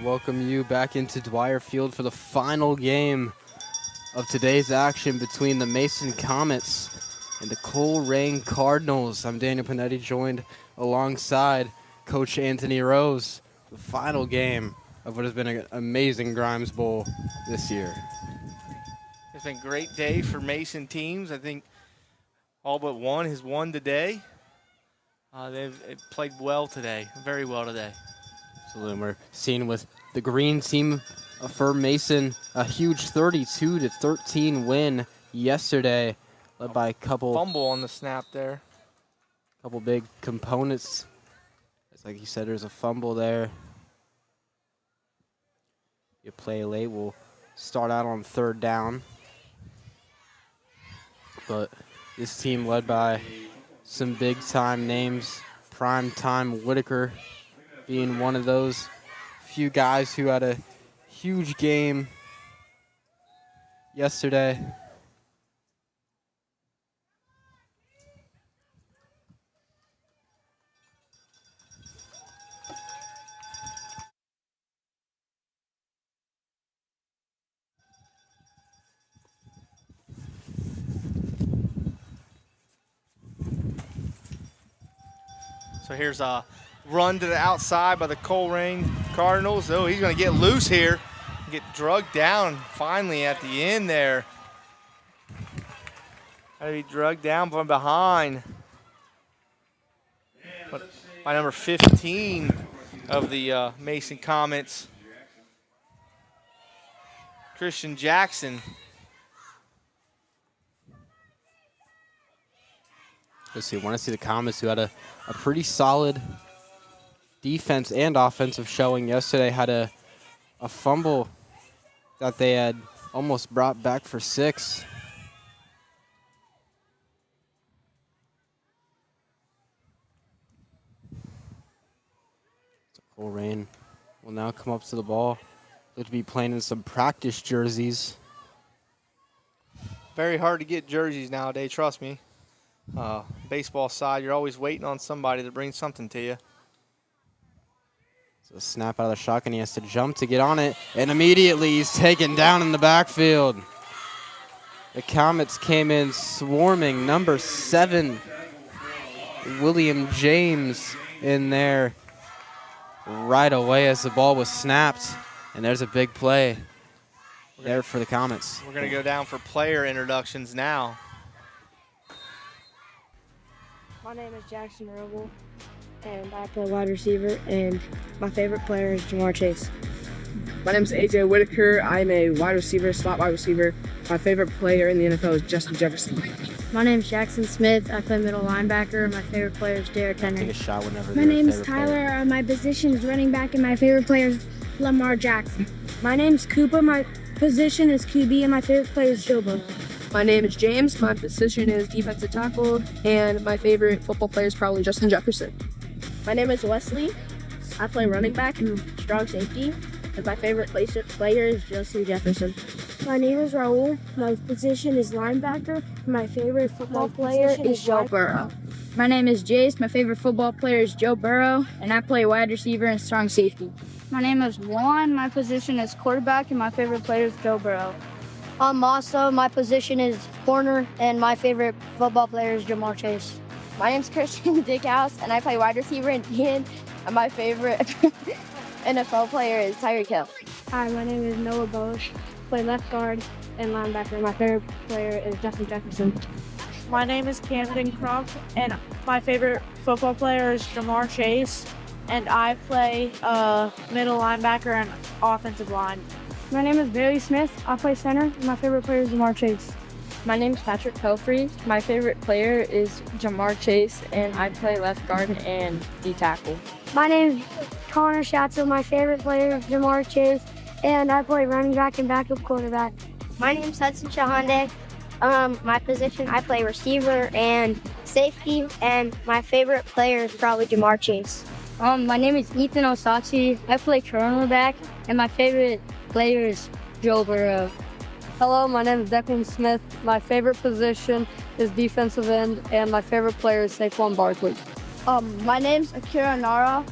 welcome you back into Dwyer Field for the final game of today's action between the Mason Comets and the Colerain Cardinals. I'm Daniel Panetti, joined alongside Coach Anthony Rose. The final game of what has been an amazing Grimes Bowl this year. It's been a great day for Mason teams. I think all but one has won today. They've played well today, very well today. Absolutely. We're seeing with the green team for Mason a huge 32-13 win yesterday, led by a couple fumble on the snap there. Couple big components. It's like you said, there's a fumble there. You play late. We'll start out on third down. But this team led by some big-time names, prime-time Whitaker being one of those few guys who had a huge game yesterday. So here's a run to the outside by the Colerain Cardinals. Oh, he's going to get loose here. Get drugged down finally at the end there. Got to be drugged down from behind by number 15 of the Mason Comets, Christian Jackson. Let's see, I want to see the Comets, who had a pretty solid defense and offensive showing yesterday, had a fumble that they had almost brought back for 6. So Colerain will now come up to the ball. Look to be playing in some practice jerseys. Very hard to get jerseys nowadays, trust me. Baseball side, you're always waiting on somebody to bring something to you. So snap out of the shotgun, he has to jump to get on it, and immediately he's taken down in the backfield. The Comets came in swarming. Number 7, William James, in there right away as the ball was snapped, and there's a big play there for the Comets. We're going to go down for player introductions now. My name is Jackson Roble, and I play wide receiver, and my favorite player is Jamar Chase. My name is AJ Whitaker. I'm a wide receiver, slot wide receiver. My favorite player in the NFL is Justin Jefferson. My name is Jackson Smith. I play middle linebacker. My favorite player is Derrick Henry. Take a shot whenever. My name is Tyler. My position is running back, and my favorite player is Lamar Jackson. My name is Cooper. My position is QB, and my favorite player is Joe Burrow. My name is James. My position is defensive tackle, and my favorite football player is probably Justin Jefferson. My name is Wesley. I play running back and strong safety, and my favorite player is Justin Jefferson. My name is Raul. My position is linebacker. My favorite football player is Joe Burrow. My name is Jace. My favorite football player is Joe Burrow, and I play wide receiver and strong safety. My name is Juan. My position is quarterback, and my favorite player is Joe Burrow. I'm Masa. My position is corner, and my favorite football player is Jamar Chase. My name's Christian Dickhouse, and I play wide receiver and DN, and my favorite NFL player is Tyreek Hill. Hi, my name is Noah Bosch. I play left guard and linebacker. My favorite player is Justin Jefferson. My name is Camden Crump, and my favorite football player is Jamar Chase, and I play middle linebacker and offensive line. My name is Bailey Smith. I play center, and my favorite player is Jamar Chase. My name is Patrick Pelfrey. My favorite player is Jamar Chase, and I play left guard and D-tackle. My name is Connor Schatzel. My favorite player is Jamar Chase, and I play running back and backup quarterback. My name is Hudson Shahande. My position, I play receiver and safety, and my favorite player is probably Jamar Chase. My name is Ethan Osachi. I play cornerback, and my favorite player is Joe Burrow. Hello, my name is Declan Smith. My favorite position is defensive end, and my favorite player is Saquon Barkley. My name's Akira Nara.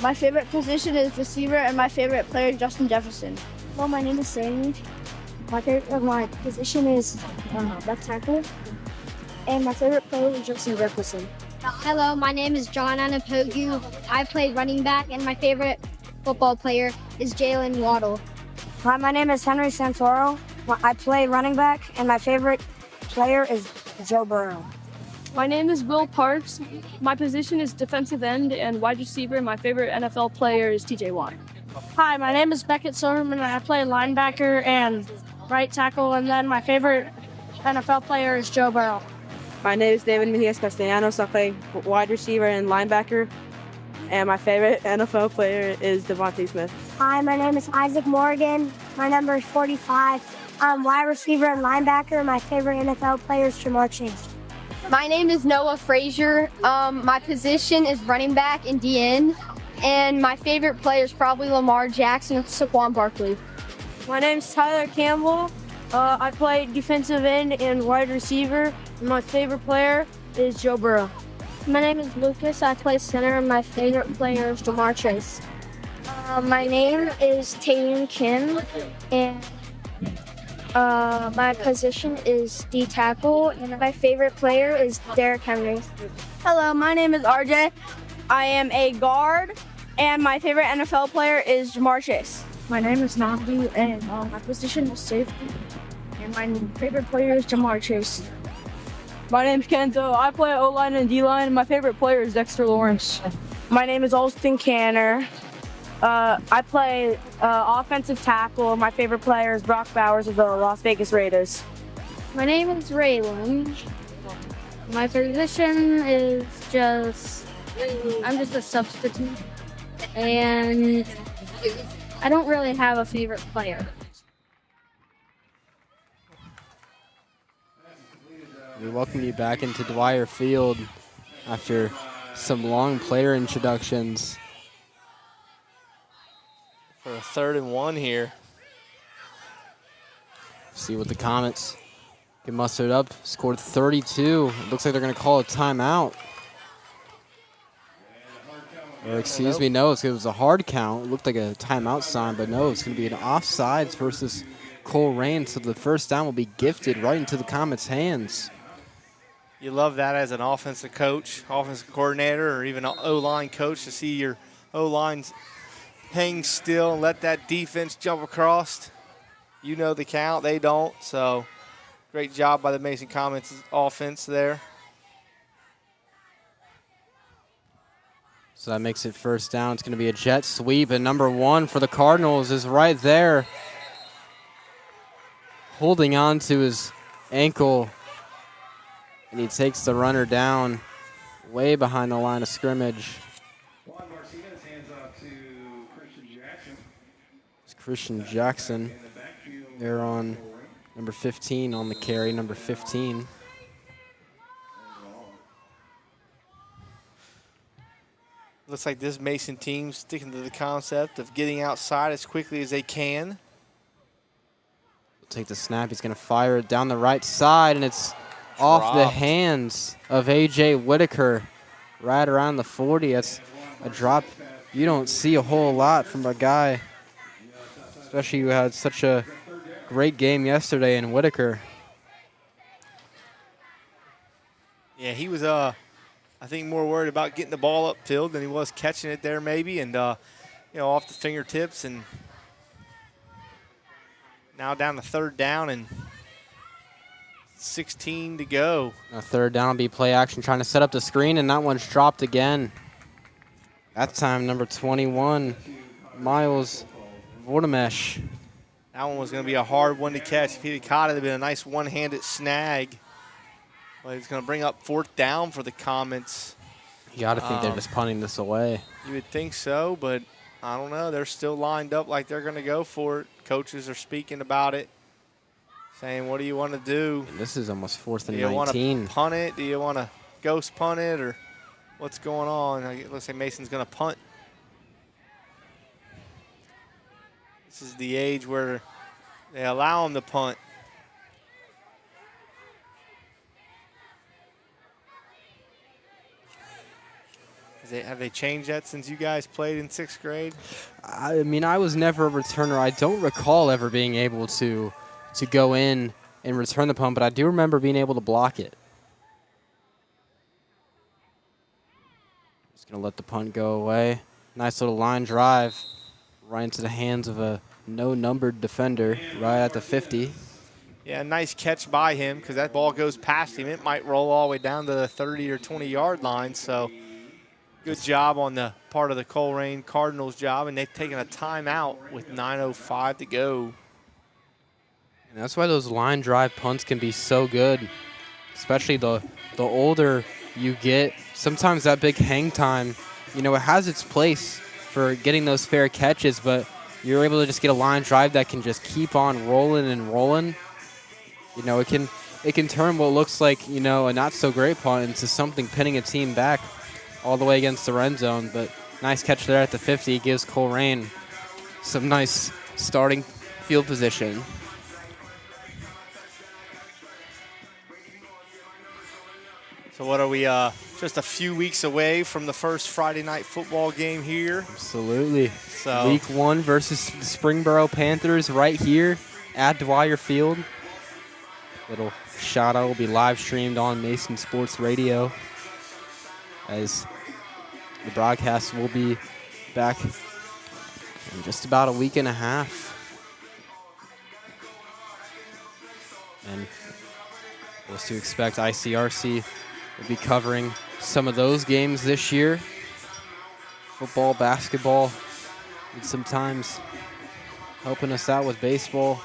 My favorite position is receiver, and my favorite player is Justin Jefferson. Well, my name is Sammy. My position is left tackle, and my favorite player is Justin Jefferson. Hello, my name is John Anapogu. I play running back, and my favorite football player is Jalen Waddle. Hi, my name is Henry Santoro. I play running back, and my favorite player is Joe Burrow. My name is Will Parks. My position is defensive end and wide receiver. My favorite NFL player is TJ Watt. Hi, my name is Beckett Silverman, and I play linebacker and right tackle, and then my favorite NFL player is Joe Burrow. My name is David Mejias Castellanos. I play wide receiver and linebacker, and my favorite NFL player is Devontae Smith. Hi, my name is Isaac Morgan. My number is 45. I'm wide receiver and linebacker. My favorite NFL player is Jamar Chase. My name is Noah Frazier. My position is running back and DN, and my favorite player is probably Lamar Jackson and Saquon Barkley. My name's Tyler Campbell. I play defensive end and wide receiver. My favorite player is Joe Burrow. My name is Lucas. I play center, and my favorite player is Jamar Chase. My name is Taylor Kim, and my position is D tackle, and my favorite player is Derrick Henry. Hello, my name is RJ. I am a guard, and my favorite NFL player is Jamar Chase. My name is Namdi, and my position is safety, and my favorite player is Jamar Chase. My name's Kenzo. I play O-line and D-line, and my favorite player is Dexter Lawrence. My name is Alston Canner. I play offensive tackle. My favorite player is Brock Bowers of the Las Vegas Raiders. My name is Raylan. My position is I'm just a substitute. And I don't really have a favorite player. We welcome you back into Dwyer Field after some long player introductions. For a 3rd and 1 here. See what the Comets get mustered up. Scored 32. It looks like they're going to call a timeout. Or excuse me, no, it was a hard count. It looked like a timeout sign, but no, it's going to be an offsides versus Colerain. So the first down will be gifted right into the Comets' hands. You love that as an offensive coach, offensive coordinator, or even an O-line coach to see your O-lines hang still and let that defense jump across. You know the count, they don't. So great job by the Mason Comets offense there. So that makes it first down. It's going to be a jet sweep, and number 1 for the Cardinals is right there, holding on to his ankle, and he takes the runner down way behind the line of scrimmage. It's Christian Jackson there on number 15 on the carry, number 15. Looks like this Mason team sticking to the concept of getting outside as quickly as they can. Take the snap. He's going to fire it down the right side, and it's off the hands of A.J. Whitaker right around the 40. That's a drop you don't see a whole lot from a guy, especially who had such a great game yesterday in Whitaker. Yeah, he was I think more worried about getting the ball upfield than he was catching it there maybe, and off the fingertips. And now down to 3rd down and 16 to go. A 3rd down will be play action, trying to set up the screen, and that one's dropped again. That time, number 21, Miles Vordamesh. That one was going to be a hard one to catch. If he had caught it, it would have been a nice one-handed snag. But it's going to bring up 4th down for the Comets. You got to think they're just punting this away. You would think so, but I don't know. They're still lined up like they're going to go for it. Coaches are speaking about it, saying, what do you want to do? This is almost 4th and 19. Do you want to punt it? Do you want to ghost punt it? Or what's going on? It looks like Mason's going to punt. This is the age where they allow him to punt. Have they changed that since you guys played in 6th grade? I mean, I was never a returner. I don't recall ever being able to go in and return the punt, but I do remember being able to block it. Just going to let the punt go away. Nice little line drive right into the hands of a no-numbered defender right at the 50. Yeah, nice catch by him because that ball goes past him. It might roll all the way down to the 30 or 20-yard line. So good job on the part of the Colerain Cardinals job, and they've taken a timeout with 9:05 to go. And that's why those line drive punts can be so good, especially the older you get. Sometimes that big hang time, you know, it has its place for getting those fair catches, but you're able to just get a line drive that can just keep on rolling and rolling. You know, it can turn what looks like, you know, a not so great punt into something pinning a team back all the way against the red zone. But nice catch there at the 50 gives Colerain some nice starting field position. So what are we, just a few weeks away from the first Friday night football game here? Absolutely. So Week 1 versus the Springboro Panthers right here at Dwyer Field. Little shout out will be live streamed on Mason Sports Radio, as the broadcast will be back in just about a week and a half. And what's to expect, ICRC will be covering some of those games this year. Football, basketball, and sometimes helping us out with baseball.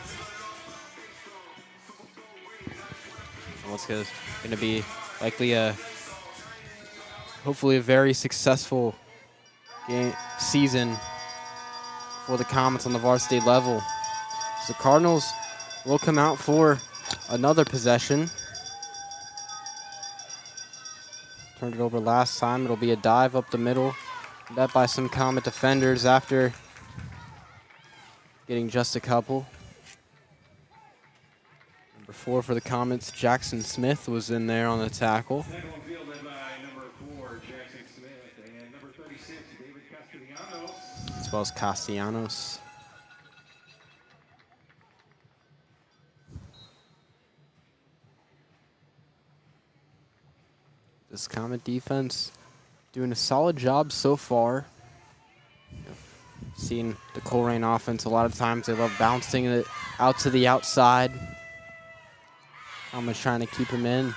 What's going to be likely hopefully a very successful season for the Comets on the varsity level. So Cardinals will come out for another possession. Turned it over last time. It'll be a dive up the middle, met by some Comet defenders after getting just a couple. Number 4 for the Comets, Jackson Smith, was in there on the tackle. As well as Castellanos. This Comet defense doing a solid job so far. Seeing the Colerain offense, a lot of times they love bouncing it out to the outside. Comets trying to keep him in.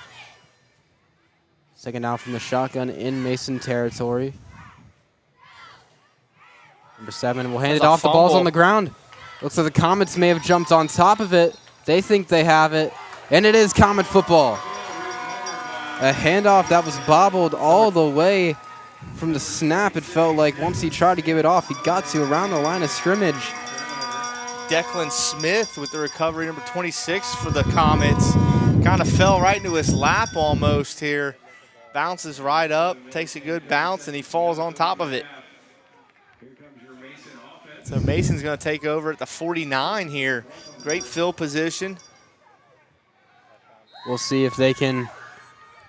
Second down from the shotgun in Mason territory. Number 7 will hand it off. The ball's on the ground. Looks like the Comets may have jumped on top of it. They think they have it. And it is Comet football. A handoff that was bobbled all the way from the snap. It felt like once he tried to give it off, he got to around the line of scrimmage. Declan Smith with the recovery, number 26 for the Comets. Kind of fell right into his lap almost here. Bounces right up, takes a good bounce, and he falls on top of it. So Mason's going to take over at the 49 here. Great field position. We'll see if they can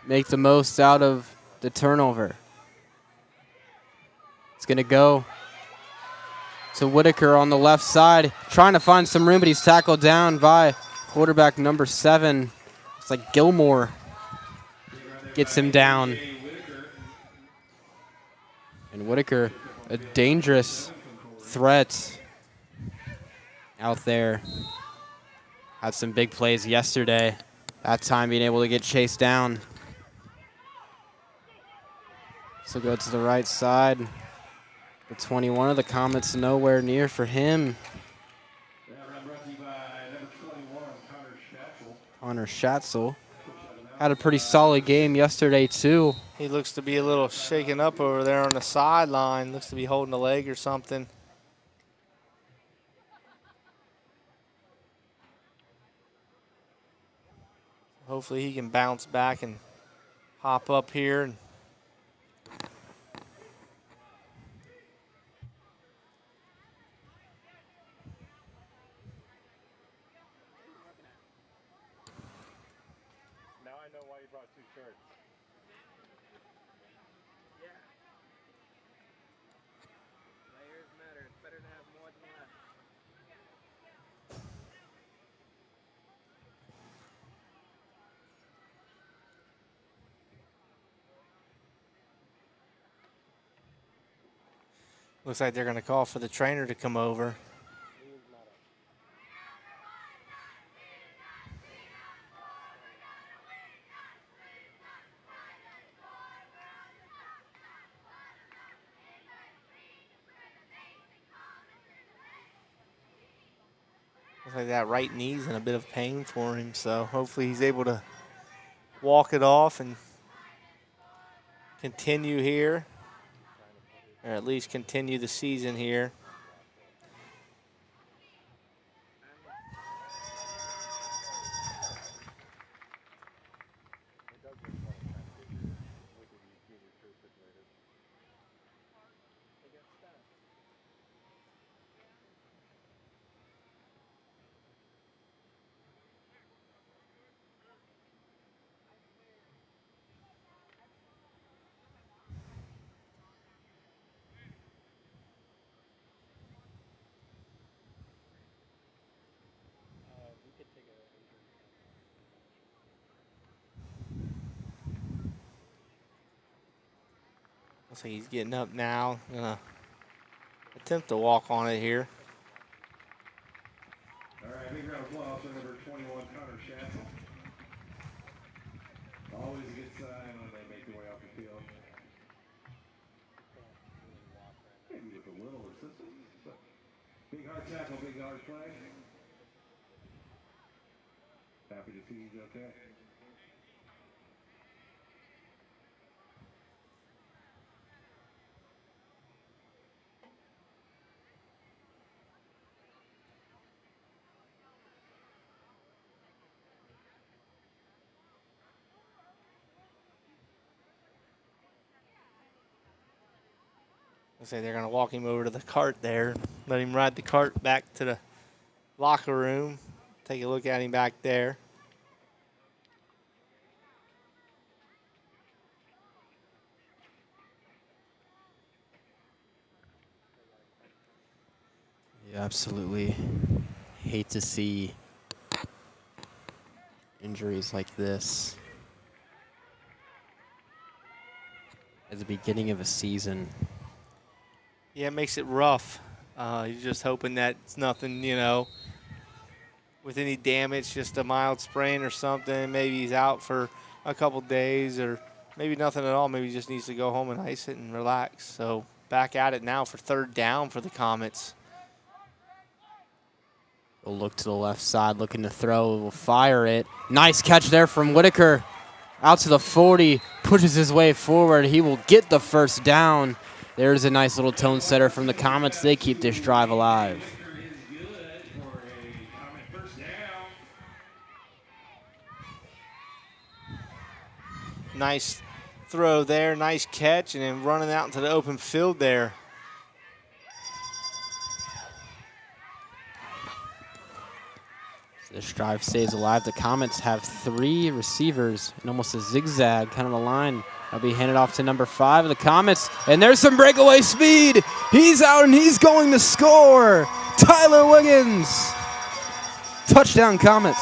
make the most out of the turnover. It's going to go to Whitaker on the left side, trying to find some room, but he's tackled down by quarterback number 7. It's like Gilmore gets him down. And Whitaker, a dangerous threat out there. Had some big plays yesterday. That time being able to get chased down. So go to the right side. The 21 of the Comets nowhere near for him. Connor Schatzel had a pretty solid game yesterday too. He looks to be a little shaken up over there on the sideline. Looks to be holding a leg or something. Hopefully he can bounce back and hop up here. Now I know why you brought 2 shirts. Looks like they're going to call for the trainer to come over. Looks like that right knee's in a bit of pain for him, so hopefully he's able to walk it off and continue here, or at least continue the season here. So he's getting up now. Gonna attempt to walk on it here. All right, big round of applause for number 21, Connor Shatzel. Always a good sign when they make their way off the field. Maybe with a little assistance, but big hard tackle, big hard play. Happy to see he's okay. Looks like they're going to walk him over to the cart there, let him ride the cart back to the locker room. Take a look at him back there. You absolutely hate to see injuries like this at the beginning of a season. Yeah, it makes it rough. You're just hoping that it's nothing, you know, with any damage, just a mild sprain or something. Maybe he's out for a couple days, or maybe nothing at all. Maybe he just needs to go home and ice it and relax. So back at it now for third down for the Comets. We'll look to the left side, looking to throw. We'll fire it. Nice catch there from Whitaker. Out to the 40, pushes his way forward. He will get the first down. There's a nice little tone setter from the Comets. They keep this drive alive. Nice throw there, nice catch, and then running out into the open field there. This drive stays alive. The Comets have 3 receivers in almost a zigzag kind of a line. That'll be handed off to number 5 of the Comets. And there's some breakaway speed. He's out and he's going to score. Tyler Wiggins. Touchdown, Comets.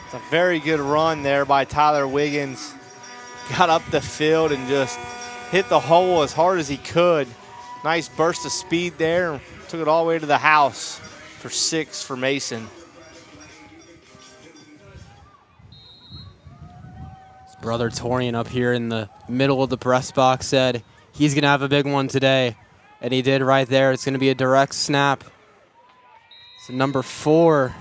It's a very good run there by Tyler Wiggins. Got up the field and just hit the hole as hard as he could. Nice burst of speed there. Took it all the way to the house for 6 for Mason. His brother Torian up here in the middle of the press box said he's going to have a big one today. And he did right there. It's going to be a direct snap. So number 4,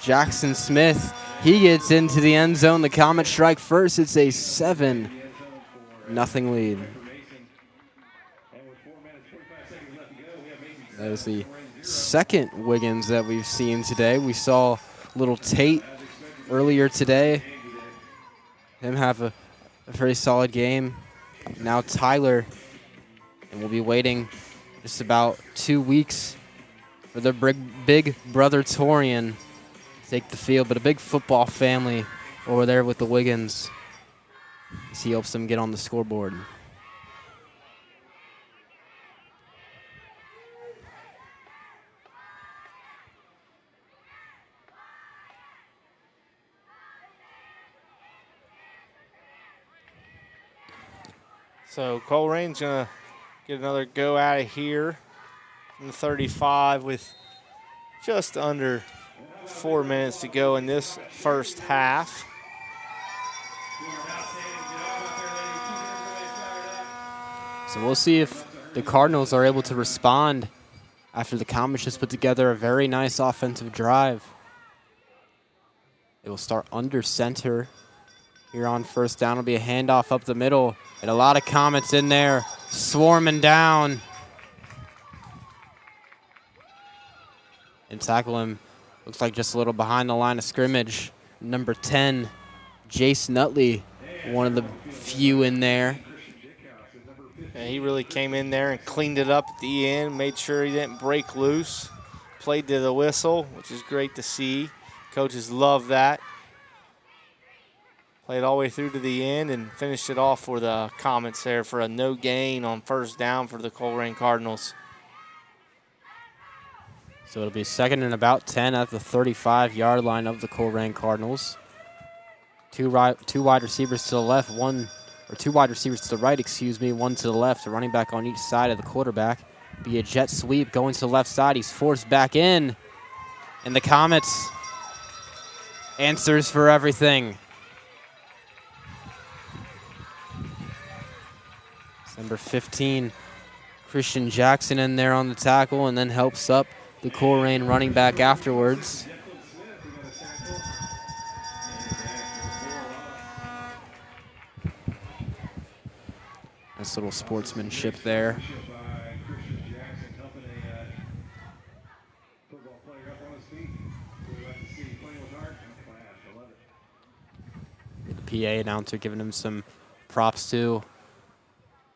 Jackson Smith. He gets into the end zone. The Comets strike first. It's a 7-0 lead. That is the second Wiggins that we've seen today. We saw little Tate earlier today. Him have a very solid game. Now Tyler. And we'll be waiting just about 2 weeks for the big brother Torian to take the field. But a big football family over there with the Wiggins as he helps them get on the scoreboard. So Colerain's going to get another go out of here from the 35 with just under 4 minutes to go in this first half. So we'll see if the Cardinals are able to respond after the Comets just put together a very nice offensive drive. It will start under center. Here on first down will be a handoff up the middle. And a lot of Comets in there swarming down. And tackle him, looks like just a little behind the line of scrimmage. Number 10, Jace Nutley, one of the few in there. And he really came in there and cleaned it up at the end, made sure he didn't break loose. Played to the whistle, which is great to see. Coaches love that. Played all the way through to the end and finished it off for the Comets there for a no gain on first down for the Colerain Cardinals. So it'll be second and about 10 at the 35-yard line of the Colerain Cardinals. Two wide receivers to the left, two wide receivers to the right, one to the left. A running back on each side of the quarterback. Be a jet sweep going to the left side. He's forced back in. And the Comets answers for everything. Number 15, Christian Jackson in there on the tackle and then helps up the Colerain running back afterwards. Nice little sportsmanship there. The PA announcer giving him some props too.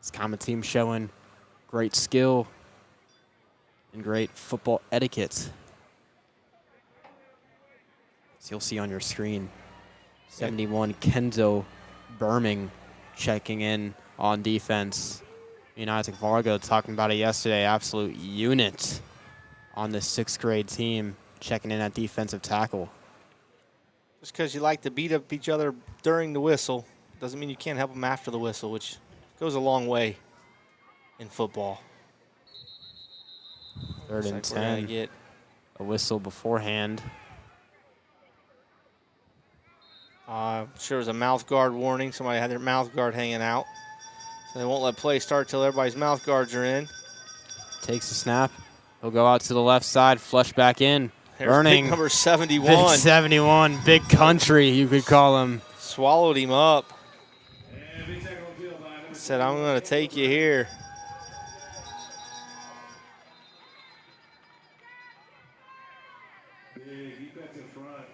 This Comet team showing great skill and great football etiquette. So you'll see on your screen, 71 Kenzo Burming checking in on defense. Isaac Vargo talking about it yesterday, absolute unit on this 6th grade team checking in at defensive tackle. Just because you like to beat up each other during the whistle doesn't mean you can't help them after the whistle, which goes a long way in football. Third and 10. Get a whistle beforehand. Sure was a mouth guard warning. Somebody had their mouth guard hanging out. So they won't let play start till everybody's mouth guards are in. Takes the snap. He'll go out to the left side, flush back in. There's Burning. Big number 71. Big 71, big country, you could call him. Swallowed him up. Said, I'm going to take you here. Big defensive front.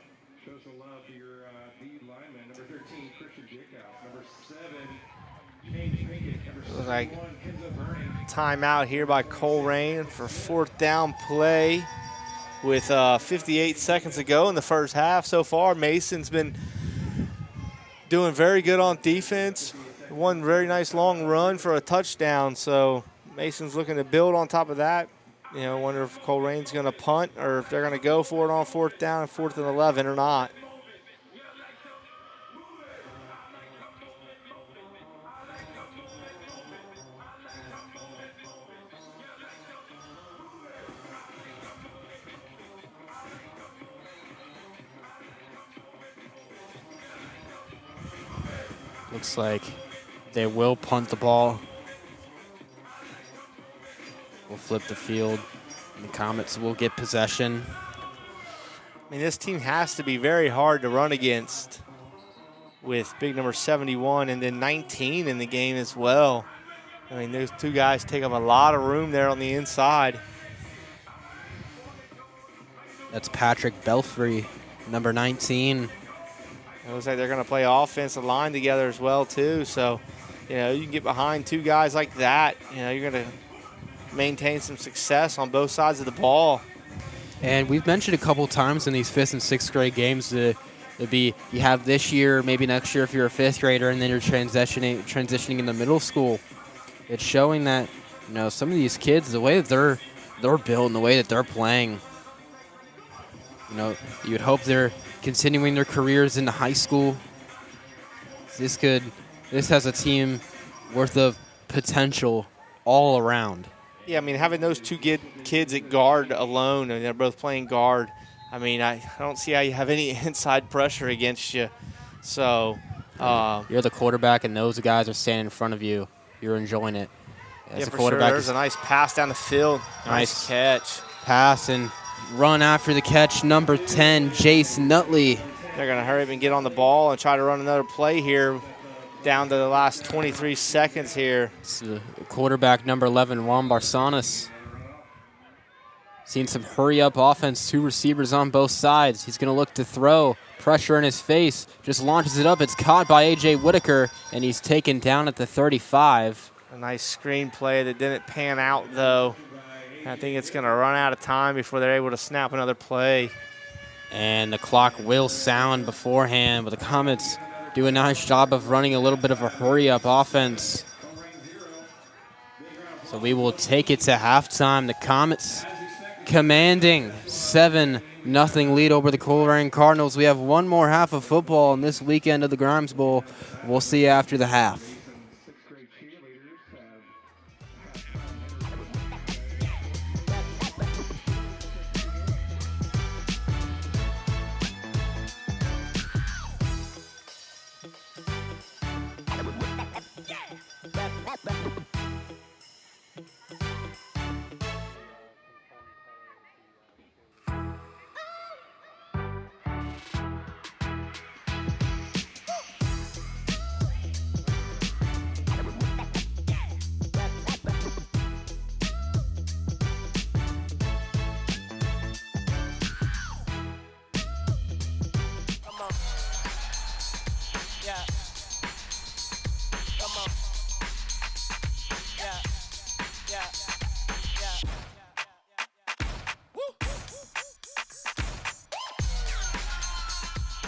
Show some love to your D lineman. Number 13, Christian Jacob. Number 7, James Pinkett. Number 71, Like Kenzo Burning. timeout here by Colerain for 4th down play with 58 seconds to go in the first half. So far, Mason's been doing very good on defense. One very nice long run for a touchdown. So Mason's looking to build on top of that. Wonder if Colerain's going to punt or if they're going to go for it on 4th down and 4th and 11 or not. Looks like they will punt the ball. We'll flip the field. And the Comets will get possession. I mean, this team has to be very hard to run against with big number 71 and then 19 in the game as well. I mean, those two guys take up a lot of room there on the inside. That's Patrick Belfry, number 19. It looks like they're going to play offensive line together as well, too. So, you can get behind two guys like that. You're going to maintain some success on both sides of the ball. And we've mentioned a couple times in these 5th and 6th grade games that you have this year, maybe next year if you're a 5th grader, and then you're transitioning in the middle school. It's showing that, some of these kids, the way that they're built and the way that they're playing, you would hope they're continuing their careers into high school. This has a team worth of potential all around. Yeah, I mean, having those two kids at guard alone, and they're both playing guard, I mean, I don't see how you have any inside pressure against you. So you're the quarterback, and those guys are standing in front of you. You're enjoying it. As a quarterback, there's a nice pass down the field. Nice catch. Pass and run after the catch. Number 10, Jace Nutley. They're going to hurry up and get on the ball and try to run another play here down to the last 23 seconds here. It's the quarterback, number 11, Juan Barsanas. Seen some hurry-up offense, 2 receivers on both sides. He's going to look to throw. Pressure in his face. Just launches it up. It's caught by A.J. Whitaker, and he's taken down at the 35. A nice screen play that didn't pan out, though. I think it's going to run out of time before they're able to snap another play. And the clock will sound beforehand, but the Comets do a nice job of running a little bit of a hurry-up offense. So we will take it to halftime. The Comets commanding 7-0 lead over the Colerain Cardinals. We have one more half of football on this weekend of the Grimes Bowl. We'll see you after the half.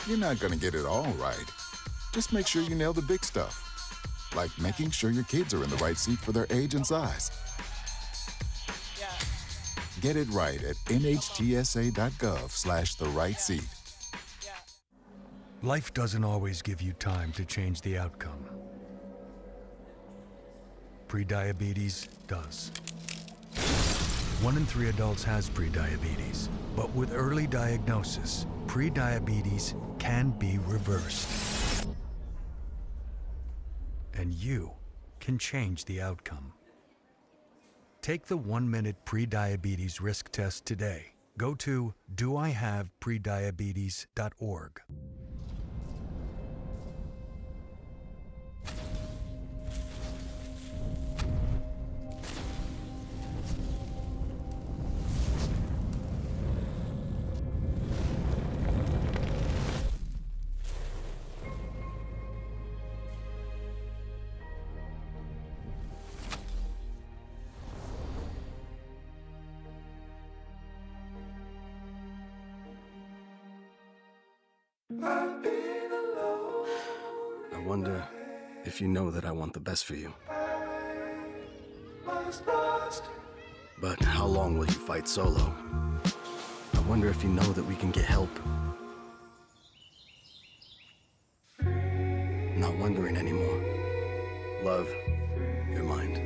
You're not going to get it all right. Just make sure you nail the big stuff, like making sure your kids are in the right seat for their age and size. Get it right at nhtsa.gov/the-right-seat. Life doesn't always give you time to change the outcome. Prediabetes does. 1 in 3 adults has prediabetes, but with early diagnosis, prediabetes can be reversed. And you can change the outcome. Take the 1-minute prediabetes risk test today. Go to doihaveprediabetes.org. I wonder if you know that I want the best for you. But how long will you fight solo? I wonder if you know that we can get help. Not wondering anymore. Love, your mind.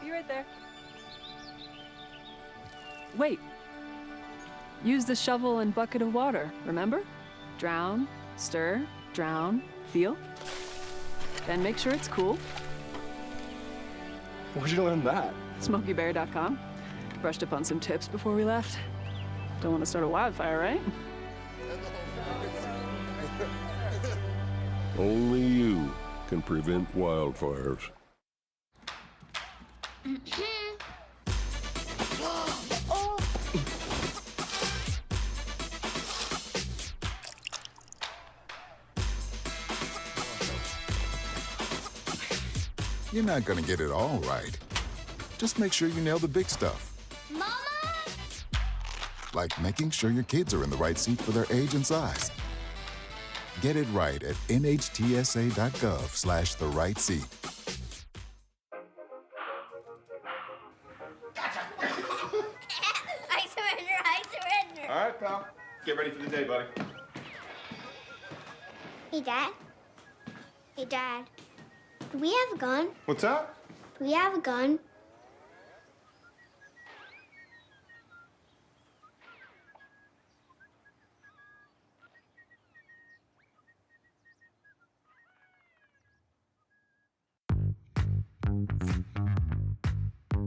Be right there. Wait. Use the shovel and bucket of water, remember? Drown, stir, drown, feel. Then make sure it's cool. Where'd you learn that? SmokeyBear.com. Brushed up on some tips before we left. Don't want to start a wildfire, right? Only you can prevent wildfires. You're not gonna get it all right. Just make sure you nail the big stuff. Mama! Like making sure your kids are in the right seat for their age and size. Get it right at nhtsa.gov/the-right-seat. I surrender. All right, pal. Get ready for the day, buddy. Hey, Dad. Hey, Dad. Do we have a gun? What's that? Do we have a gun? All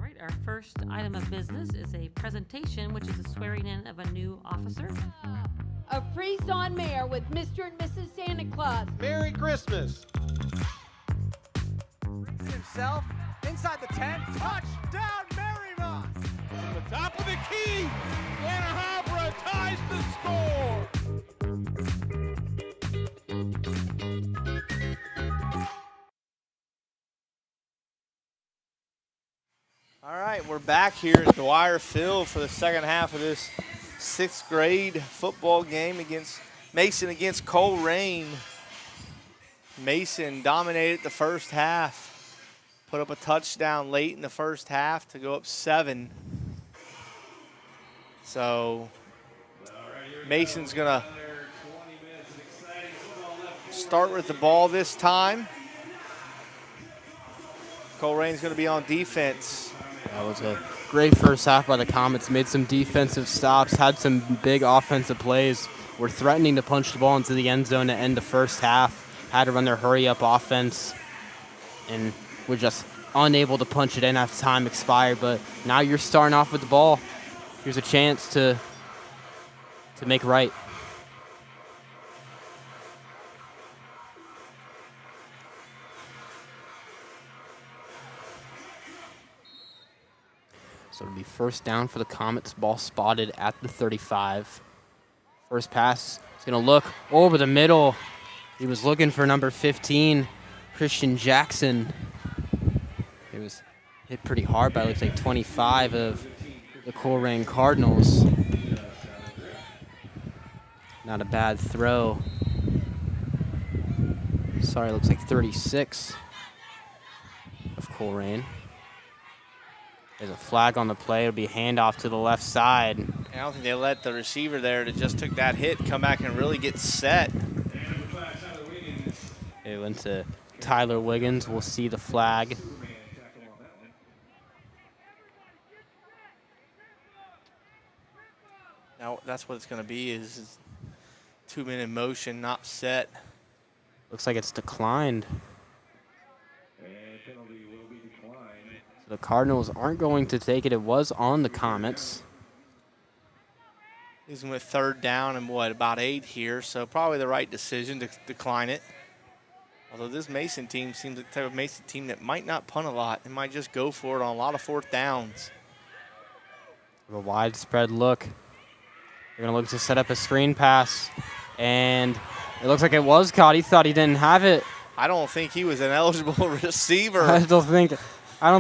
right, our first item of business is a presentation, which is a swearing in of a new officer. A Frise-on Mare with Mr. and Mrs. Santa Claus. Merry Christmas. Himself inside the 10. Touchdown, Marymount. From the top of the key, Anna Habra ties the score. All right, we're back here at Dwyer Field for the second half of this 6th grade football game against Mason against Colerain. Mason dominated the first half, put up a touchdown late in the first half to go up 7. So Mason's gonna start with the ball this time. Colerain's gonna be on defense. That was a great first half by the Comets. Made some defensive stops, had some big offensive plays. Were threatening to punch the ball into the end zone to end the first half. Had to run their hurry-up offense, and were just unable to punch it in after time expired. But now you're starting off with the ball. Here's a chance to make right. So it'll be first down for the Comets. Ball spotted at the 35. First pass is going to look over the middle. He was looking for number 15, Christian Jackson. It was hit pretty hard by, looks like, 25 of the Colerain Cardinals. Not a bad throw. Sorry, looks like 36 of Colerain. There's a flag on the play. It'll be handoff to the left side. I don't think they let the receiver there that just took that hit come back and really get set. It went to Tyler Wiggins. We'll see the flag. Now that's what it's going to be, is 2-minute motion, not set. Looks like it's declined. And penalty will be declined. So the Cardinals aren't going to take it. It was on the Comets. He's with 3rd down and about 8 here, so probably the right decision to decline it. Although this Mason team seems like the type of Mason team that might not punt a lot. It might just go for it on a lot of 4th downs. A widespread look. They're going to look to set up a screen pass. And it looks like it was caught. He thought he didn't have it. I don't think he was an eligible receiver. I don't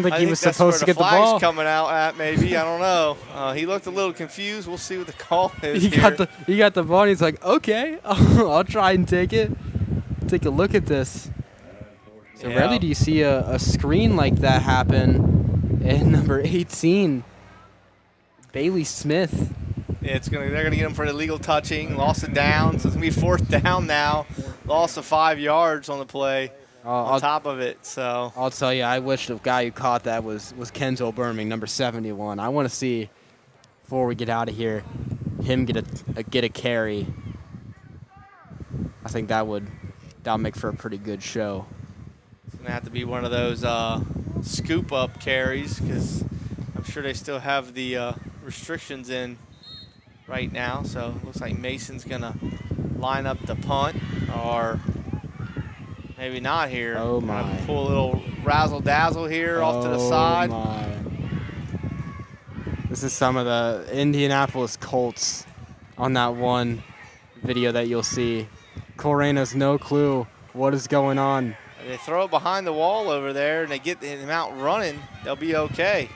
think he was supposed to get the ball. The flag's coming out at maybe. I don't know. He looked a little confused. We'll see what the call is here. He got the ball, and he's like, okay, I'll try and take it. Take a look at this. So rarely do you see a screen like that happen. And number 18, Bailey Smith. They're gonna get him for illegal touching, loss of down. So it's gonna be 4th down now. Loss of 5 yards on the play. On top of it, so. I'll tell you, I wish the guy who caught that was Kenzo Birming, number 71. I want to see, before we get out of here, him get a carry. I think that'll make for a pretty good show. It's gonna have to be one of those scoop up carries, because I'm sure they still have the restrictions in right now. So it looks like Mason's gonna line up the punt, or maybe not here. Oh my! Pull a little razzle dazzle here off to the side. My. This is some of the Indianapolis Colts on that one video that you'll see. Colerain has no clue what is going on. If they throw it behind the wall over there and they get him out running, they'll be okay.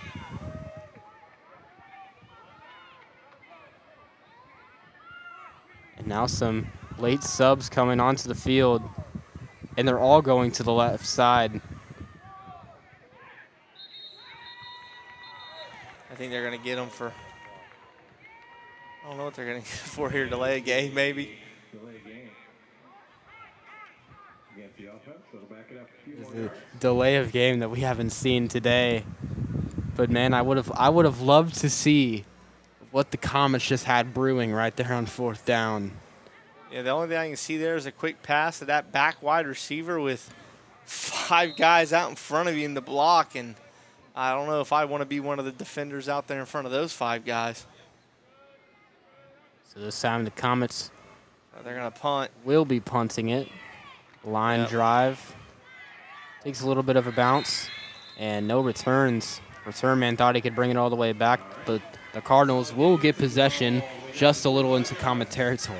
And now some late subs coming onto the field, and they're all going to the left side. I think they're going to get them for, I don't know what they're going to get for here. Delay a game, maybe. Delay a game. Against the offense, that'll back it up a few It's more a yards. delay of game that we haven't seen today. But man, I would have loved to see what the Comets just had brewing right there on 4th down. Yeah, the only thing I can see there is a quick pass to that back wide receiver with 5 guys out in front of you in the block, and I don't know if I want to be one of the defenders out there in front of those 5 guys. So this time the Comets They're going to punt. will be punting it. Line drive. Takes a little bit of a bounce, and no returns. Return man thought he could bring it all the way back, but the Cardinals will get possession just a little into Comet territory.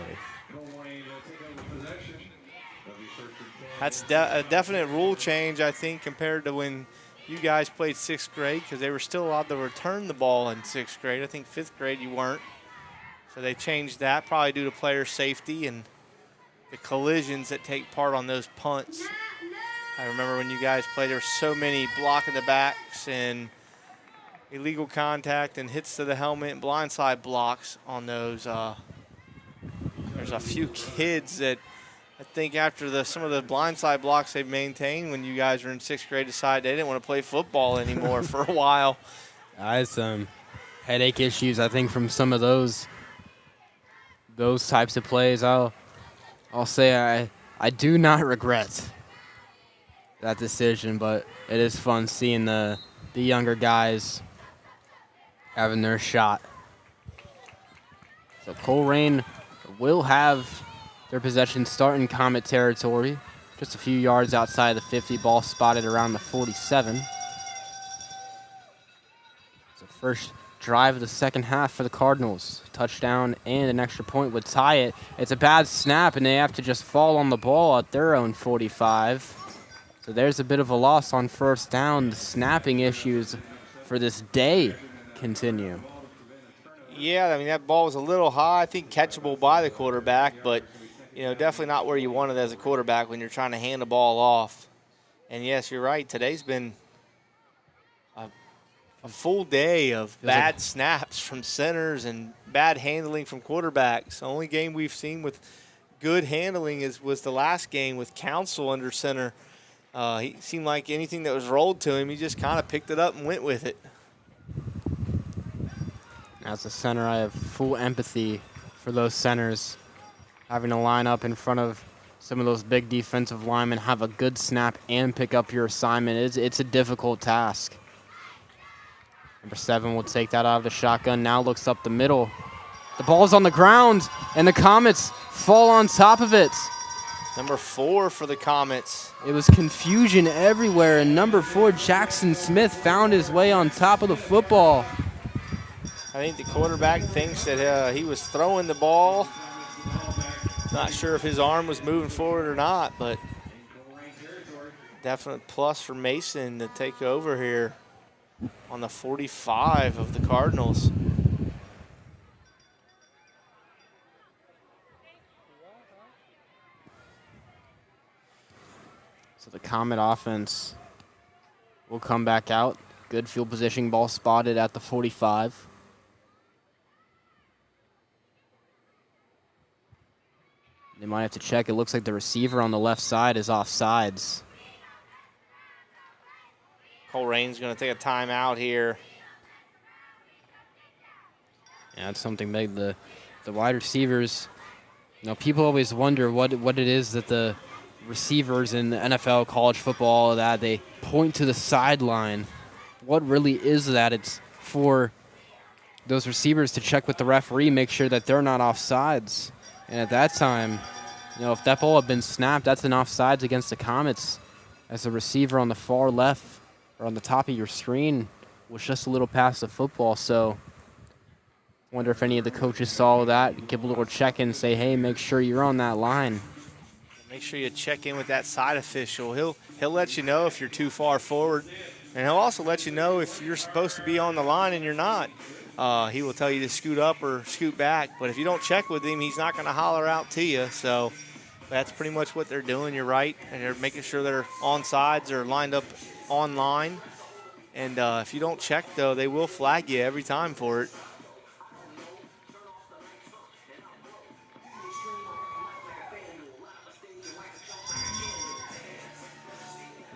That's a definite rule change, I think, compared to when you guys played 6th grade, because they were still allowed to return the ball in 6th grade. I think 5th grade you weren't. So they changed that, probably due to player safety and the collisions that take part on those punts. I remember when you guys played, there were so many blocking the backs and illegal contact and hits to the helmet and blindside blocks on those. There's a few kids that I think after some of the blindside blocks they've maintained when you guys were in 6th grade decided they didn't want to play football anymore for a while. I had some headache issues, I think, from some of those types of plays. I'll say I do not regret that decision, but it is fun seeing the younger guys having their shot. So Colerain will have their possession start in Comet territory, just a few yards outside of the 50, ball spotted around the 47. So first drive of the second half for the Cardinals. Touchdown and an extra point would tie it. It's a bad snap, and they have to just fall on the ball at their own 45. So there's a bit of a loss on 1st down. The snapping issues for this day continue. Yeah, I mean, that ball was a little high. I think catchable by the quarterback, but, definitely not where you want it as a quarterback when you're trying to hand the ball off. And, yes, you're right. Today's been a full day of bad snaps from centers and bad handling from quarterbacks. The only game we've seen with good handling was the last game with Council under center. He seemed like anything that was rolled to him, he just kind of picked it up and went with it. As a center, I have full empathy for those centers. Having to line up in front of some of those big defensive linemen, have a good snap, and pick up your assignment. It's a difficult task. Number 7 will take that out of the shotgun, now looks up the middle. The ball's on the ground, and the Comets fall on top of it. Number 4 for the Comets. It was confusion everywhere, and number 4, Jackson Smith, found his way on top of the football. I think the quarterback thinks that he was throwing the ball. Not sure if his arm was moving forward or not, but definite plus for Mason to take over here on the 45 of the Cardinals. So the Comet offense will come back out. Good field position, ball spotted at the 45. They might have to check. It looks like the receiver on the left side is offsides. Colerain's going to take a timeout here. Yeah, that's something big. The wide receivers, people always wonder what it is that the receivers in the NFL, college football, that they point to the sideline. What really is that? It's for those receivers to check with the referee, make sure that they're not offsides. And at that time, if that ball had been snapped, that's an offsides against the Comets, as the receiver on the far left or on the top of your screen was just a little past the football. So wonder if any of the coaches saw that, give a little check and say, hey, make sure you're on that line. make sure you check in with that side official. He'll let you know if you're too far forward, and he'll also let you know if you're supposed to be on the line and you're not. He will tell you to scoot up or scoot back, but if you don't check with him, he's not going to holler out to you. So that's pretty much what they're doing. You're right, and they're making sure they're on sides or lined up on line. And if you don't check, though, they will flag you every time for it.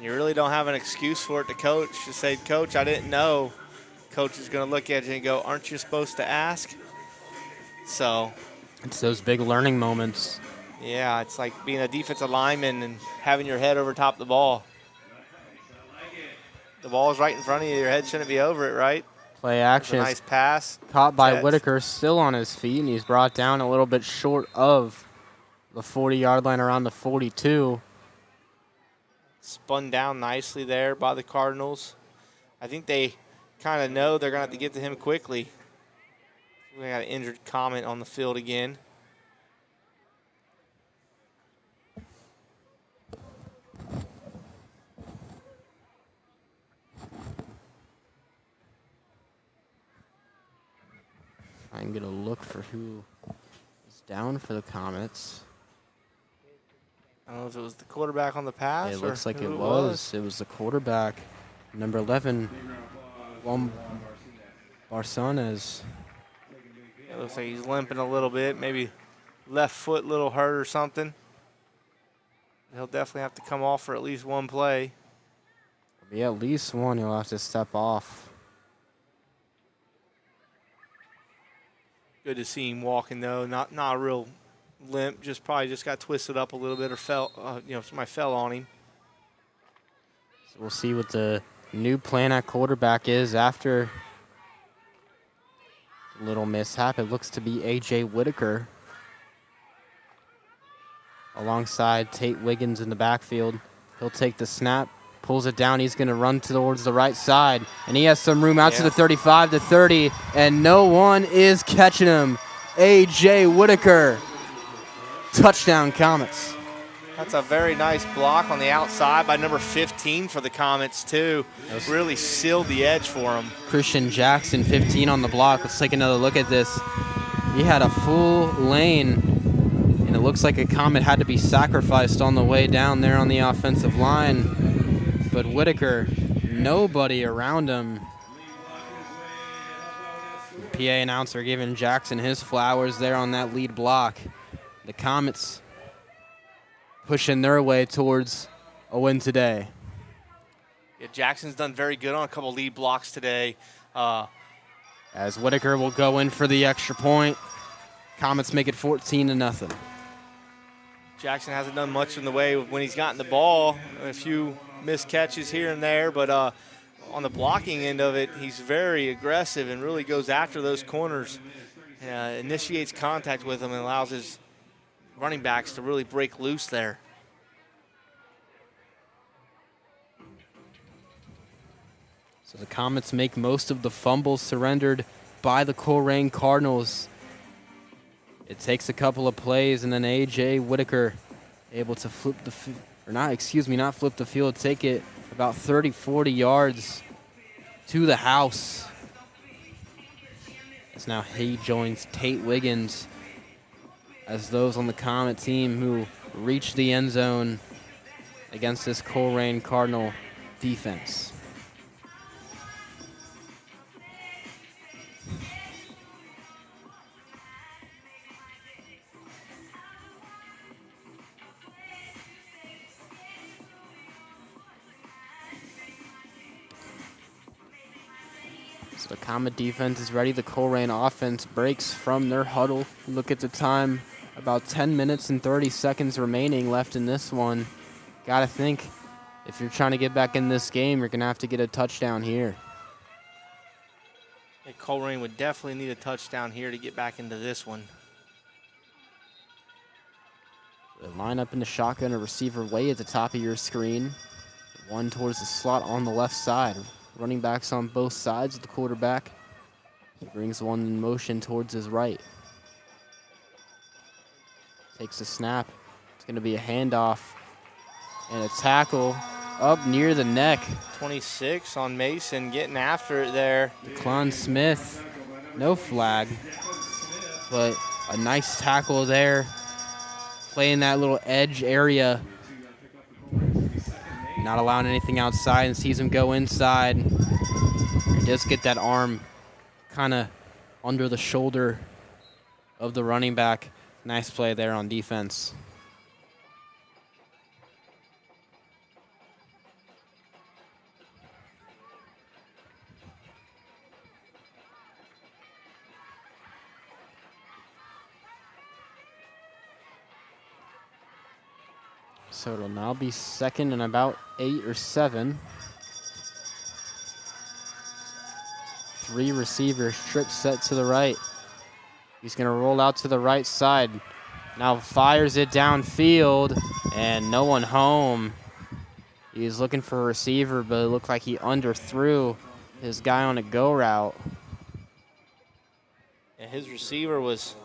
You really don't have an excuse for it to coach. Just say, Coach, I didn't know. Coach is going to look at you and go, aren't you supposed to ask? So it's those big learning moments. Yeah, it's like being a defensive lineman and having your head over top the ball. The ball's right in front of you. Your head shouldn't be over it, right? Play action. Nice pass. Caught by Catch. Whitaker, still on his feet, and he's brought down a little bit short of the 40-yard line, around the 42. Spun down nicely there by the Cardinals. I think they kind of know they're going to have to get to him quickly. We got an injured Comet on the field again. I can get a look for who is down for the Comets. I don't know if it was the quarterback on the pass. It looks like it was. It was the quarterback, number 11, Juan Barzones. It looks like he's limping a little bit, maybe left foot a little hurt or something. He'll definitely have to come off for at least one play. Be at least one. He'll have to step off. Good to see him walking though. Not a real limp. Probably got twisted up a little bit or fell. Somebody fell on him. So we'll see what the new plan at quarterback is after a little mishap. It looks to be A.J. Whitaker alongside Tate Wiggins in the backfield. He'll take the snap, pulls it down. He's going to run towards the right side, and he has some room out to the 35, the 30, and no one is catching him. A.J. Whitaker, touchdown Comets. That's a very nice block on the outside by number 15 for the Comets, too. Really sealed the edge for him. Christian Jackson, 15 on the block. Let's take another look at this. He had a full lane, and it looks like a Comet had to be sacrificed on the way down there on the offensive line. But Whitaker, nobody around him. The PA announcer giving Jackson his flowers there on that lead block. The Comets pushing their way towards a win today. Yeah, Jackson's done very good on a couple lead blocks today. As Whitaker will go in for the extra point. Comets make it 14-0. Jackson hasn't done much in the way when he's gotten the ball. A few missed catches here and there, but on the blocking end of it, he's very aggressive and really goes after those corners. Initiates contact with them and allows his running backs to really break loose there. So the Comets make most of the fumbles surrendered by the Colerain Cardinals. It takes a couple of plays, and then A.J. Whitaker able to flip the not flip the field, take it about 30, 40 yards to the house. As now he joins Tate Wiggins as those on the Comet team who reach the end zone against this Colerain Cardinal defense. So the Comet defense is ready. The Colerain offense breaks from their huddle. Look at the time, about 10 minutes and 30 seconds remaining left in this one. Got to think, if you're trying to get back in this game, you're going to have to get a touchdown here. Yeah, Colerain would definitely need a touchdown here to get back into this one. They line up in the shotgun, a receiver way at the top of your screen. One towards the slot on the left side. Running backs on both sides of the quarterback. He brings one in motion towards his right. Takes a snap to going to be a handoff and a tackle up near the neck. 26 on Mason, getting after it there. Declan Smith, no flag, but a nice tackle there. Playing that little edge area, not allowing anything outside, and sees him go inside. He does get that arm kind of under the shoulder of the running back. Nice play there on defense. So it'll now be second and about 8 or 7. 3 receivers, trip set to the right. He's going to roll out to the right side. Now fires it downfield, and no one home. He's looking for a receiver, but it looked like he underthrew his guy on a go route. And his receiver was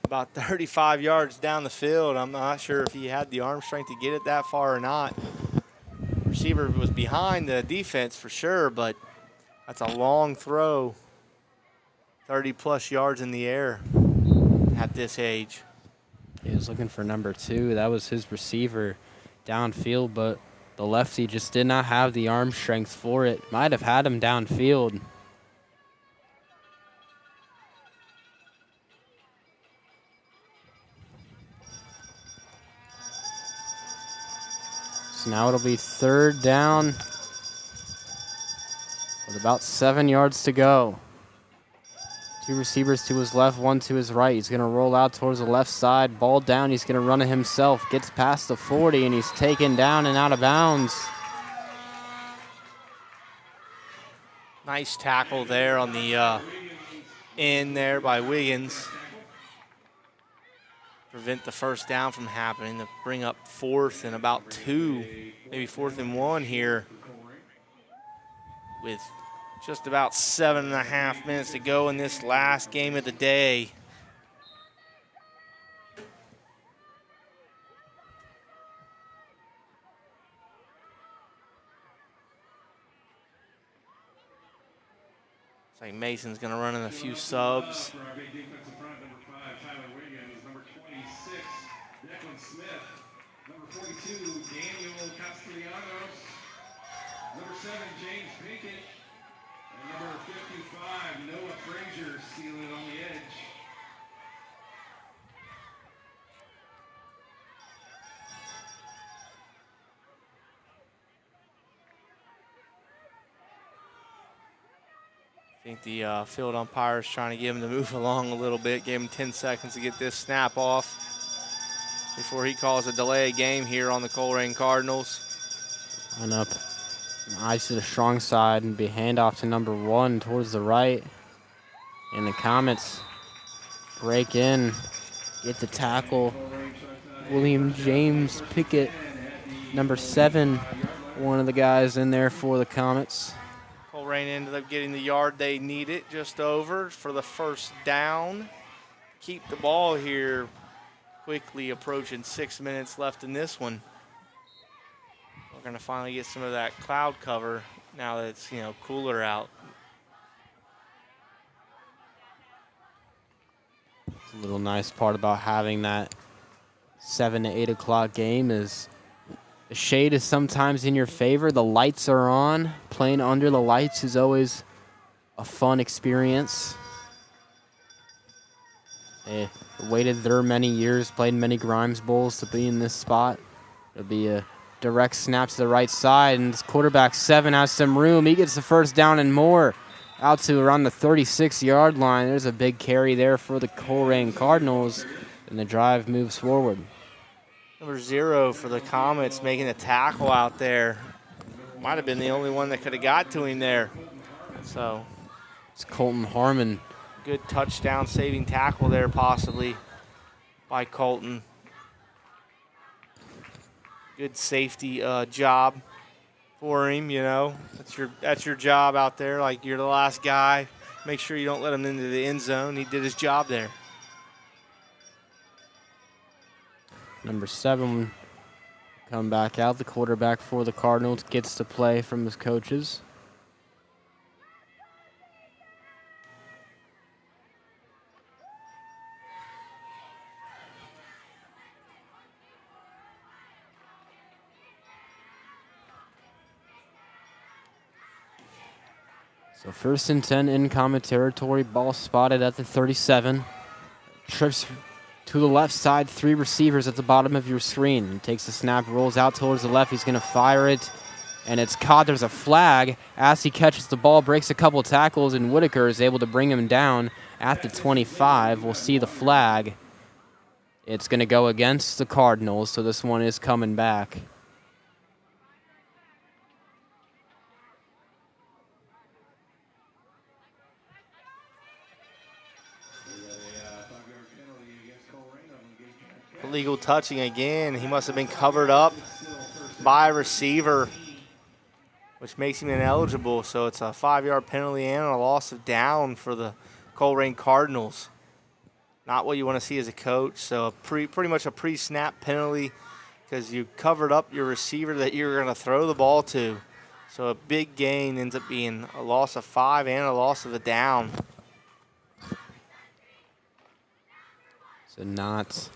about 35 yards down the field. I'm not sure if he had the arm strength to get it that far or not. Receiver was behind the defense for sure, but that's a long throw. 30-plus yards in the air at this age. He was looking for number 2. That was his receiver downfield, but the lefty just did not have the arm strength for it. Might have had him downfield. So now it'll be 3rd down with about 7 yards to go. 2 receivers to his left, 1 to his right. He's going to roll out towards the left side. Ball down. He's going to run it himself. Gets past the 40, and he's taken down and out of bounds. Nice tackle there on the end there by Wiggins. Prevent the first down from happening, to bring up 4th and about 2, maybe 4th and 1 here with just about 7.5 minutes to go in this last game of the day. Looks like Mason's gonna run in a few subs. Number 42, Daniel Castellanos. Number 7, James Pinkett. And number 55, Noah Frazier, stealing on the edge. I think the field umpire is trying to get him to move along a little bit, give him 10 seconds to get this snap off before he calls a delay of game here on the Colerain Cardinals. On up. Eyes to the strong side and be handoff to number 1 towards the right. And the Comets break in, get the tackle. William James Pickett, number 7, one of the guys in there for the Comets. Colerain ended up getting the yard they needed, just over for the first down. Keep the ball here. Quickly approaching 6 minutes left in this one. We're going to finally get some of that cloud cover now that it's, cooler out. It's a little nice part about having that 7 to 8 o'clock game is the shade is sometimes in your favor. The lights are on. Playing under the lights is always a fun experience. Waited there many years, played many Grimes Bowls to be in this spot. It'll be a direct snap to the right side, and this quarterback 7 has some room. He gets the first down and more out to around the 36-yard line. There's a big carry there for the Colerain Cardinals, and the drive moves forward. Number 0 for the Comets making a tackle out there. Might have been the only one that could have got to him there. So it's Colton Harmon. Good touchdown saving tackle there possibly by Colton. Good safety job for him, That's your job out there. Like, you're the last guy. Make sure you don't let him into the end zone. He did his job there. Number 7 come back out. The quarterback for the Cardinals gets to play from his coaches. So 1st and 10 in common territory. Ball spotted at the 37. Trips to the left side. 3 receivers at the bottom of your screen. He takes the snap, rolls out towards the left. He's going to fire it, and it's caught. There's a flag as he catches the ball, breaks a couple tackles, and Whitaker is able to bring him down at the 25. We'll see the flag. It's going to go against the Cardinals, so this one is coming back. Illegal touching again. He must have been covered up by a receiver, which makes him ineligible. So it's a 5-yard penalty and a loss of down for the Colerain Cardinals. Not what you want to see as a coach. So pretty much a pre-snap penalty because you covered up your receiver that you're going to throw the ball to. So a big gain ends up being a loss of 5 and a loss of a down. So not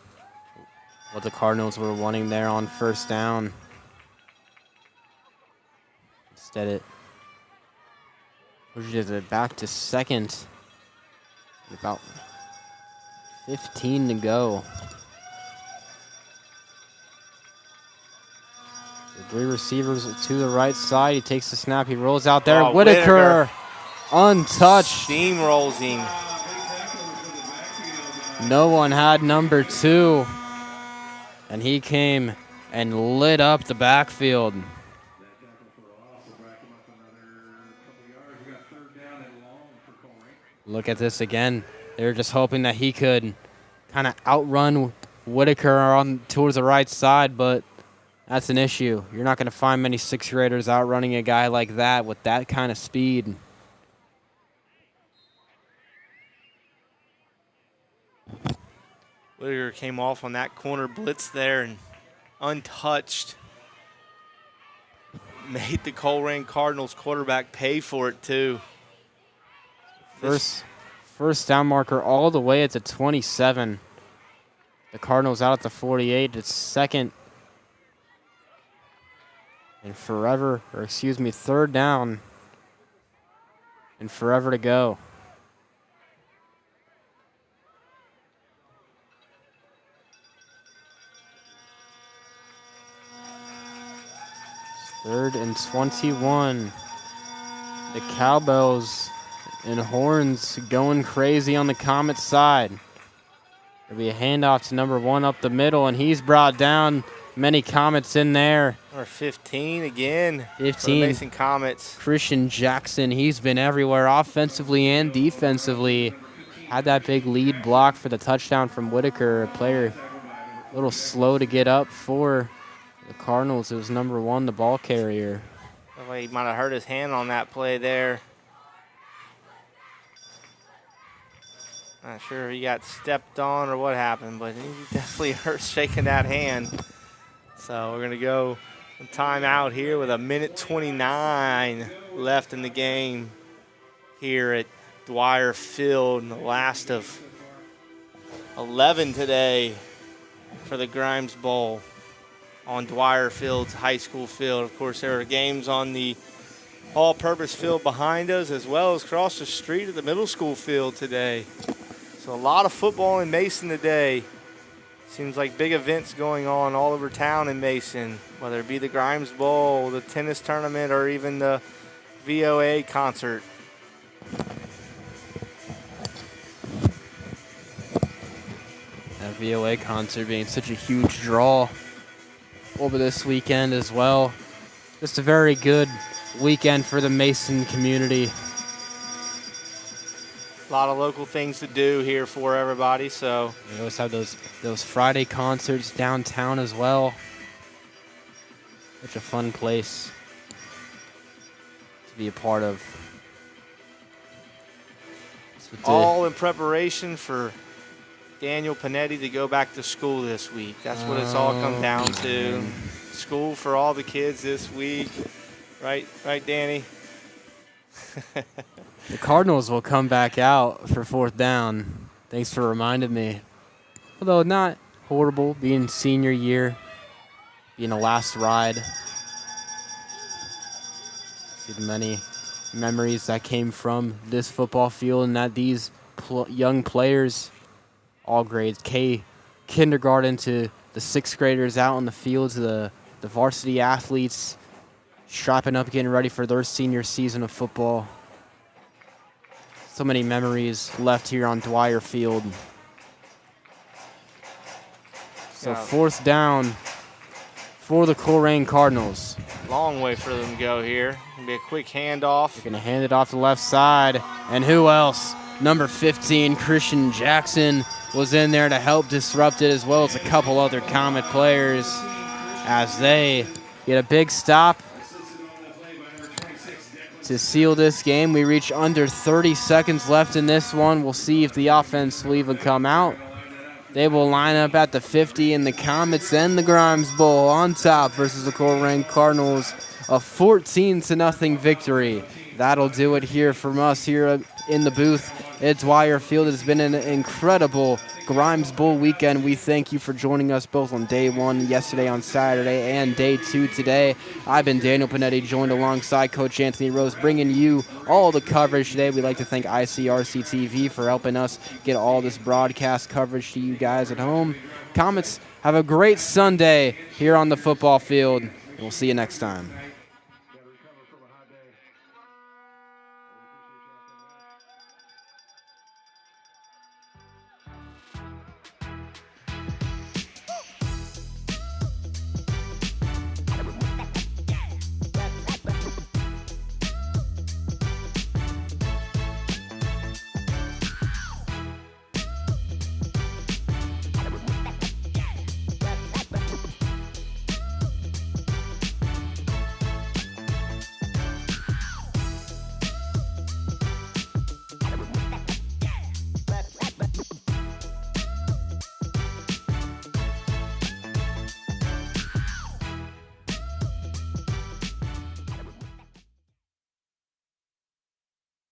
what the Cardinals were wanting there on 1st down. Instead it pushes it back to 2nd. About 15 to go. The 3 receivers to the right side. He takes the snap. He rolls out there. Whitaker untouched. Steamrolls him. No one had number 2. And he came and lit up the backfield. Look at this again. They were just hoping that he could kind of outrun Whitaker on towards the right side, but that's an issue. You're not going to find many 6th graders outrunning a guy like that with that kind of speed. Whitaker came off on that corner blitz there and untouched. Made the Colerain Cardinals quarterback pay for it too. First down marker all the way at the 27. The Cardinals out at the 48. It's 2nd and 3rd down and forever to go. Third and 21. The cowbells and horns going crazy on the Comet side. There'll be a handoff to number 1 up the middle, and he's brought down. Many Comets in there. Or 15 again. 15. For the Mason Comets. Christian Jackson, he's been everywhere offensively and defensively. Had that big lead block for the touchdown from Whitaker. A player a little slow to get up for the Cardinals. It was number 1, the ball carrier. Well, he might have hurt his hand on that play there. Not sure if he got stepped on or what happened, but he definitely hurt shaking that hand. So we're going to go timeout here with 1:29 left in the game here at Dwyer Field, and the last of 11 today for the Grimes Bowl on Dwyer Field's high school field. Of course, there are games on the all-purpose field behind us, as well as across the street at the middle school field today. So a lot of football in Mason today. Seems like big events going on all over town in Mason, whether it be the Grimes Bowl, the tennis tournament, or even the VOA concert. That VOA concert being such a huge draw over this weekend as well. Just a very good weekend for the Mason community. A lot of local things to do here for everybody. So we always have those Friday concerts downtown as well. Such a fun place to be a part of. All in preparation for Daniel Panetti to go back to school this week. That's what it's all come down to. School for all the kids this week. Right, Danny? The Cardinals will come back out for 4th down. Thanks for reminding me. Although not horrible being senior year, being a last ride. See the many memories that came from this football field and that these young players, all grades, kindergarten to the 6th graders out on the field to the varsity athletes, strapping up, getting ready for their senior season of football. So many memories left here on Dwyer Field. So 4th down for the Colerain Cardinals. Long way for them to go here. Gonna be a quick handoff. They're gonna hand it off to the left side. And who else? Number 15, Christian Jackson, was in there to help disrupt it, as well as a couple other Comet players, as they get a big stop to seal this game. We reach under 30 seconds left in this one. We'll see if the offense will even come out. They will line up at the 50, and the Comets and the Grimes Bowl on top versus the Colerain Cardinals. A 14-0 victory. That'll do it here from us here in the booth at Dwyer Field. It's been an incredible Grimes Bowl weekend. We thank you for joining us both on day 1 yesterday on Saturday and day 2 today. I've been Daniel Panetti, joined alongside Coach Anthony Rose, bringing you all the coverage today. We'd like to thank ICRC-TV for helping us get all this broadcast coverage to you guys at home. Comets, have a great Sunday here on the football field. We'll see you next time.